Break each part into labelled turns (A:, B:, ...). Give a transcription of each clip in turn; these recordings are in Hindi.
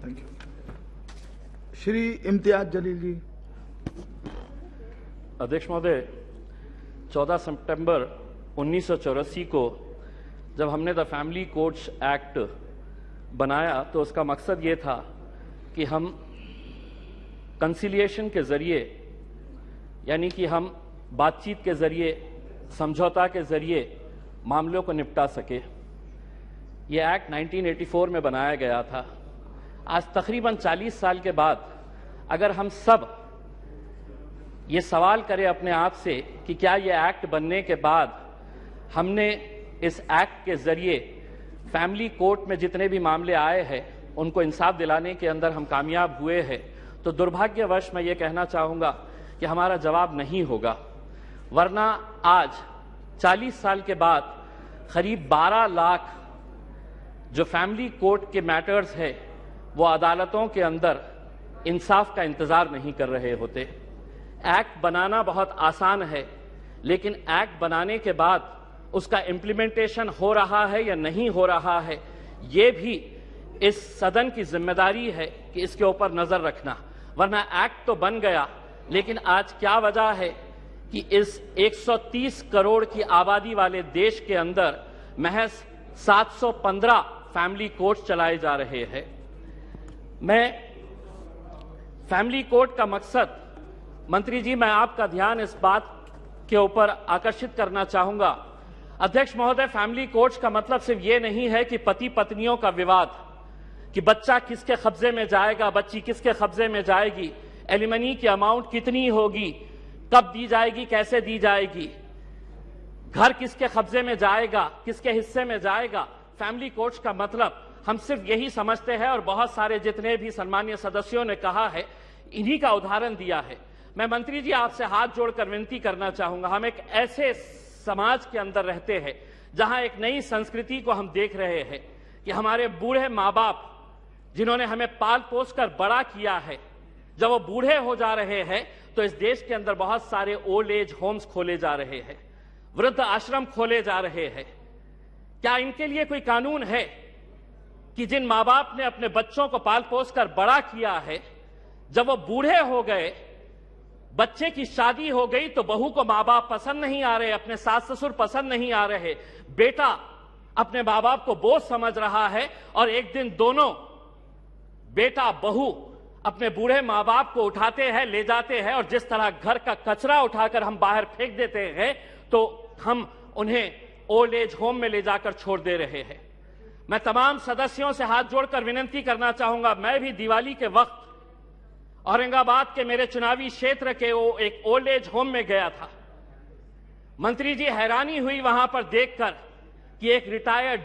A: Thank you. श्री इम्तियाज जलील जी।
B: अध्यक्ष महोदय, 14 सितंबर 1984 को जब हमने द फैमिली कोर्ट्स एक्ट बनाया तो उसका मकसद ये था कि हम कंसिलिएशन के जरिए, यानी कि हम बातचीत के जरिए, समझौता के जरिए मामलों को निपटा सके। ये एक्ट 1984 में बनाया गया था। आज तकरीबन 40 साल के बाद अगर हम सब ये सवाल करें अपने आप से कि क्या ये एक्ट बनने के बाद हमने इस एक्ट के जरिए फैमिली कोर्ट में जितने भी मामले आए हैं उनको इंसाफ दिलाने के अंदर हम कामयाब हुए हैं, तो दुर्भाग्यवश मैं ये कहना चाहूँगा कि हमारा जवाब नहीं होगा। वरना आज 40 साल के बाद करीब 12 लाख जो फैमिली कोर्ट के मैटर्स है वो अदालतों के अंदर इंसाफ का इंतजार नहीं कर रहे होते। एक्ट बनाना बहुत आसान है, लेकिन एक्ट बनाने के बाद उसका इम्प्लीमेंटेशन हो रहा है या नहीं हो रहा है, ये भी इस सदन की जिम्मेदारी है कि इसके ऊपर नजर रखना। वरना एक्ट तो बन गया, लेकिन आज क्या वजह है कि इस 130 करोड़ की आबादी वाले देश के अंदर महज 715 फैमिली कोर्ट चलाए जा रहे हैं। मैं फैमिली कोर्ट का मकसद, मंत्री जी, मैं आपका ध्यान इस बात के ऊपर आकर्षित करना चाहूंगा। अध्यक्ष महोदय, फैमिली कोर्ट्स का मतलब सिर्फ ये नहीं है कि पति पत्नियों का विवाद, कि बच्चा किसके कब्जे में जाएगा, बच्ची किसके कब्जे में जाएगी, एलिमनी की अमाउंट कितनी होगी, कब दी जाएगी, कैसे दी जाएगी, घर किसके कब्जे में जाएगा, किसके हिस्से में जाएगा। फैमिली कोर्ट्स का मतलब हम सिर्फ यही समझते हैं, और बहुत सारे जितने भी सम्मानीय सदस्यों ने कहा है, इन्हीं का उदाहरण दिया है। मैं मंत्री जी आपसे हाथ जोड़कर विनती करना चाहूंगा, हम एक ऐसे समाज के अंदर रहते हैं जहां एक नई संस्कृति को हम देख रहे हैं कि हमारे बूढ़े माँ बाप जिन्होंने हमें पाल पोस कर बड़ा किया है, जब वो बूढ़े हो जा रहे हैं तो इस देश के अंदर बहुत सारे ओल्ड एज होम्स खोले जा रहे हैं, वृद्ध आश्रम खोले जा रहे हैं। क्या इनके लिए कोई कानून है कि जिन माँ बाप ने अपने बच्चों को पाल पोस कर बड़ा किया है, जब वो बूढ़े हो गए, बच्चे की शादी हो गई, तो बहू को माँ बाप पसंद नहीं आ रहे, अपने सास ससुर पसंद नहीं आ रहे, बेटा अपने माँ बाप को बोझ समझ रहा है, और एक दिन दोनों बेटा बहू अपने बूढ़े माँ बाप को उठाते हैं, ले जाते हैं, और जिस तरह घर का कचरा उठाकर हम बाहर फेंक देते हैं, तो हम उन्हें ओल्ड एज होम में ले जाकर छोड़ दे रहे हैं। मैं तमाम सदस्यों से हाथ जोड़कर विनती करना चाहूंगा, मैं भी दिवाली के वक्त औरंगाबाद के मेरे चुनावी क्षेत्र के वो एक ओल्ड एज होम में गया था। मंत्री जी, हैरानी हुई वहां पर देखकर कि एक रिटायर्ड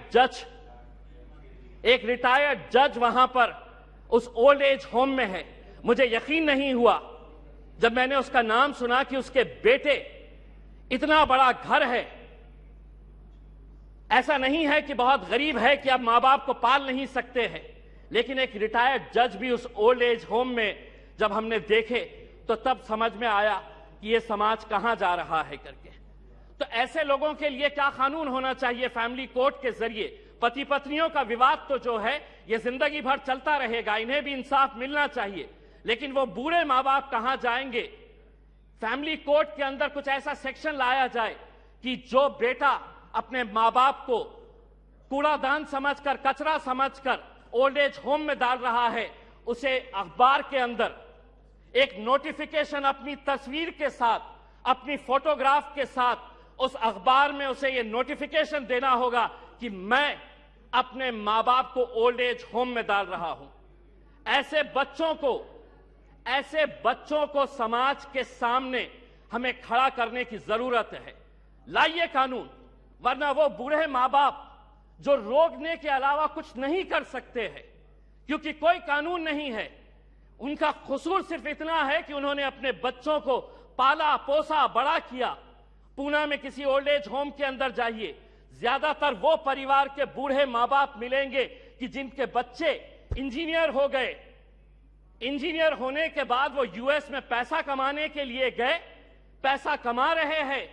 B: जज वहां पर उस ओल्ड एज होम में है। मुझे यकीन नहीं हुआ जब मैंने उसका नाम सुना कि उसके बेटे, इतना बड़ा घर है, ऐसा नहीं है कि बहुत गरीब है कि आप मां बाप को पाल नहीं सकते हैं, लेकिन एक रिटायर्ड जज भी उस ओल्ड एज होम में जब हमने देखे तो तब समझ में आया कि ये समाज कहां जा रहा है करके। तो ऐसे लोगों के लिए क्या कानून होना चाहिए फैमिली कोर्ट के जरिए? पति पत्नियों का विवाद तो जो है ये जिंदगी भर चलता रहेगा, इन्हें भी इंसाफ मिलना चाहिए, लेकिन वो बूढ़े मां बाप कहां जाएंगे? फैमिली कोर्ट के अंदर कुछ ऐसा सेक्शन लाया जाए कि जो बेटा अपने मां बाप को कूड़ादान समझकर, कचरा समझकर ओल्ड एज होम में डाल रहा है, उसे अखबार के अंदर एक नोटिफिकेशन अपनी तस्वीर के साथ, अपनी फोटोग्राफ के साथ उस अखबार में उसे ये नोटिफिकेशन देना होगा कि मैं अपने मां बाप को ओल्ड एज होम में डाल रहा हूं। ऐसे बच्चों को समाज के सामने हमें खड़ा करने की जरूरत है। लाइए कानून, वरना वो बूढ़े मां बाप जो रोकने के अलावा कुछ नहीं कर सकते हैं, क्योंकि कोई कानून नहीं है, उनका कसूर सिर्फ इतना है कि उन्होंने अपने बच्चों को पाला पोसा बड़ा किया। पूना में किसी ओल्ड एज होम के अंदर जाइए, ज्यादातर वो परिवार के बूढ़े मां बाप मिलेंगे कि जिनके बच्चे इंजीनियर हो गए, इंजीनियर होने के बाद वो यूएस में पैसा कमाने के लिए गए, पैसा कमा रहे हैं,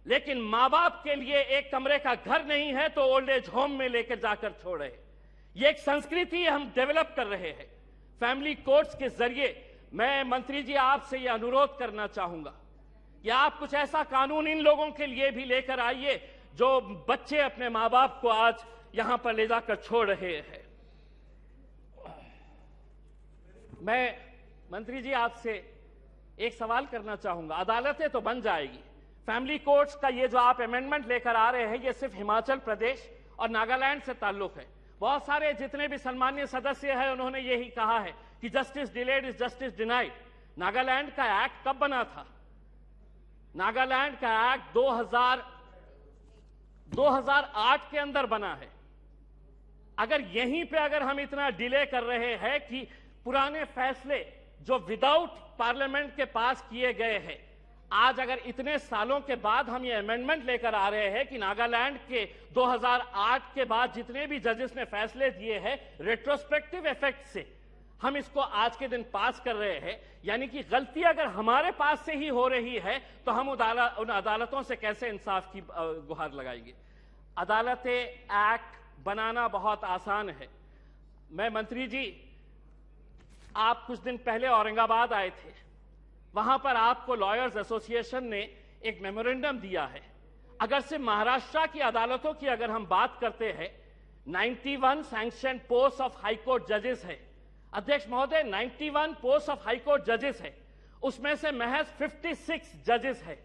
B: लेकिन मां बाप के लिए एक कमरे का घर नहीं है तो ओल्ड एज होम में लेकर जाकर छोड़ रहे। ये एक संस्कृति हम डेवलप कर रहे हैं। फैमिली कोर्ट्स के जरिए मैं मंत्री जी आपसे यह अनुरोध करना चाहूंगा कि आप कुछ ऐसा कानून इन लोगों के लिए भी लेकर आइए जो बच्चे अपने मां बाप को आज यहां पर ले जाकर छोड़ रहे हैं। मैं मंत्री जी आपसे एक सवाल करना चाहूंगा, अदालतें तो बन जाएगी, फैमिली कोर्ट्स का ये जो आप अमेंडमेंट लेकर आ रहे हैं ये सिर्फ हिमाचल प्रदेश और नागालैंड से ताल्लुक है। बहुत सारे जितने भी सम्मानीय सदस्य हैं उन्होंने यही कहा है कि justice delayed is justice denied. Nagaland का एक्ट कब बना था? नागालैंड का एक्ट 2008 के अंदर बना है। अगर यहीं पे अगर हम इतना डिले कर रहे हैं कि पुराने फैसले जो विदाउट पार्लियामेंट के पास किए गए हैं, आज अगर इतने सालों के बाद हम ये अमेंडमेंट लेकर आ रहे हैं कि नागालैंड के 2008 के बाद जितने भी जजेस ने फैसले दिए हैं रेट्रोस्पेक्टिव इफेक्ट से हम इसको आज के दिन पास कर रहे हैं, यानी कि गलती अगर हमारे पास से ही हो रही है तो हम उन अदालतों से कैसे इंसाफ की गुहार लगाएंगे? अदालतें एक्ट बनाना बहुत आसान है। मैं मंत्री जी, आप कुछ दिन पहले औरंगाबाद आए थे, वहां पर आपको लॉयर्स एसोसिएशन ने एक मेमोरेंडम दिया है। अगर से महाराष्ट्र की अदालतों की अगर हम बात करते हैं, 91 sanction post of high court जजेस है। अध्यक्ष महोदय, 91 पोस्ट ऑफ हाई कोर्ट जजेस है, उसमें से महज 56 जजेस है,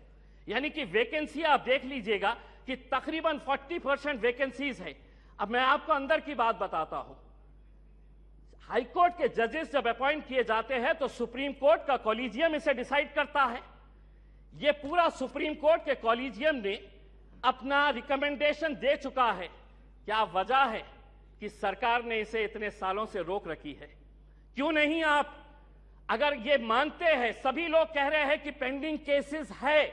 B: यानी कि वैकेंसी आप देख लीजिएगा कि तकरीबन 40% वैकेंसीज है। अब मैं आपको अंदर की बात बताता हूं, हाई कोर्ट के जजेस जब अपॉइंट किए जाते हैं तो सुप्रीम कोर्ट का कॉलेजियम इसे डिसाइड करता है। यह पूरा सुप्रीम कोर्ट के कॉलेजियम ने अपना रिकमेंडेशन दे चुका है। क्या वजह है कि सरकार ने इसे इतने सालों से रोक रखी है? क्यों नहीं आप, अगर ये मानते हैं, सभी लोग कह रहे हैं कि पेंडिंग केसेस है,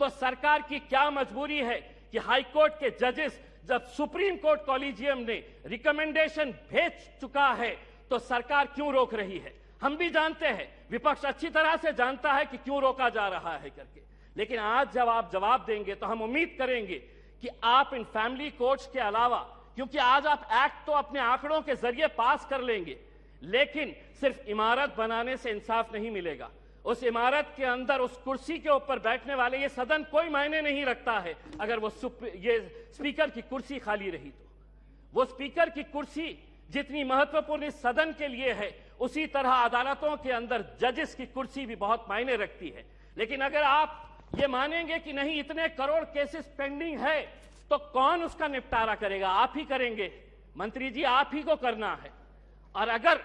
B: तो सरकार की क्या मजबूरी है कि हाई कोर्ट के जजेस जब सुप्रीम कोर्ट कॉलेजियम ने रिकमेंडेशन भेज चुका है तो सरकार क्यों रोक रही है? हम भी जानते हैं, विपक्ष अच्छी तरह से जानता है कि क्यों रोका जा रहा है करके, लेकिन आज जब आप जवाब देंगे तो हम उम्मीद करेंगे कि आप इन फैमिली कोर्ट्स के अलावा, क्योंकि आज आप एक्ट तो अपने आंकड़ों के जरिए पास कर लेंगे, लेकिन सिर्फ इमारत बनाने से इंसाफ नहीं मिलेगा। उस इमारत के अंदर उस कुर्सी के ऊपर बैठने वाले, ये सदन कोई मायने नहीं रखता है अगर वो ये स्पीकर की कुर्सी खाली रही तो। वो स्पीकर की कुर्सी जितनी महत्वपूर्ण इस सदन के लिए है, उसी तरह अदालतों के अंदर जजेस की कुर्सी भी बहुत मायने रखती है। लेकिन अगर आप ये मानेंगे कि नहीं, इतने करोड़ केसेस पेंडिंग है, तो कौन उसका निपटारा करेगा? आप ही करेंगे मंत्री जी, आप ही को करना है। और अगर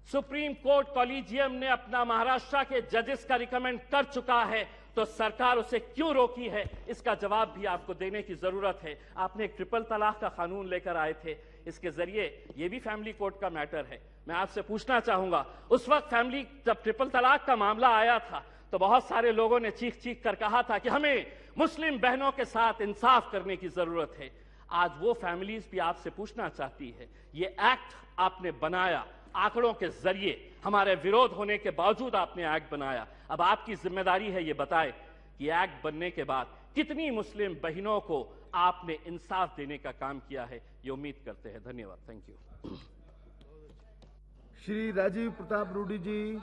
B: सुप्रीम कोर्ट कॉलेजियम ने अपना महाराष्ट्र के जजेस का रिकमेंड कर चुका है तो सरकार उसे क्यों रोकी है, इसका जवाब भी आपको देने की जरूरत है। आपने एक ट्रिपल तलाक का कानून लेकर आए थे, इसके जरिए ये भी फैमिली कोर्ट का मैटर है। मैं आपसे पूछना चाहूंगा, उस वक्त जब ट्रिपल तलाक का मामला आया था तो बहुत सारे लोगों ने चीख चीख कर कहा था कि हमें मुस्लिम बहनों के साथ इंसाफ करने की जरूरत है। आज वो फैमिलीज भी आपसे पूछना चाहती है, ये एक्ट आपने बनाया आंकड़ों के जरिए, हमारे विरोध होने के बावजूद आपने एक्ट बनाया। अब आपकी जिम्मेदारी है ये बताए कि एक्ट बनने के बाद कितनी मुस्लिम बहनों को आपने इंसाफ देने का काम किया है, ये उम्मीद करते हैं। धन्यवाद। Thank you.
A: Shri Rajiv Pratap Rudy ji.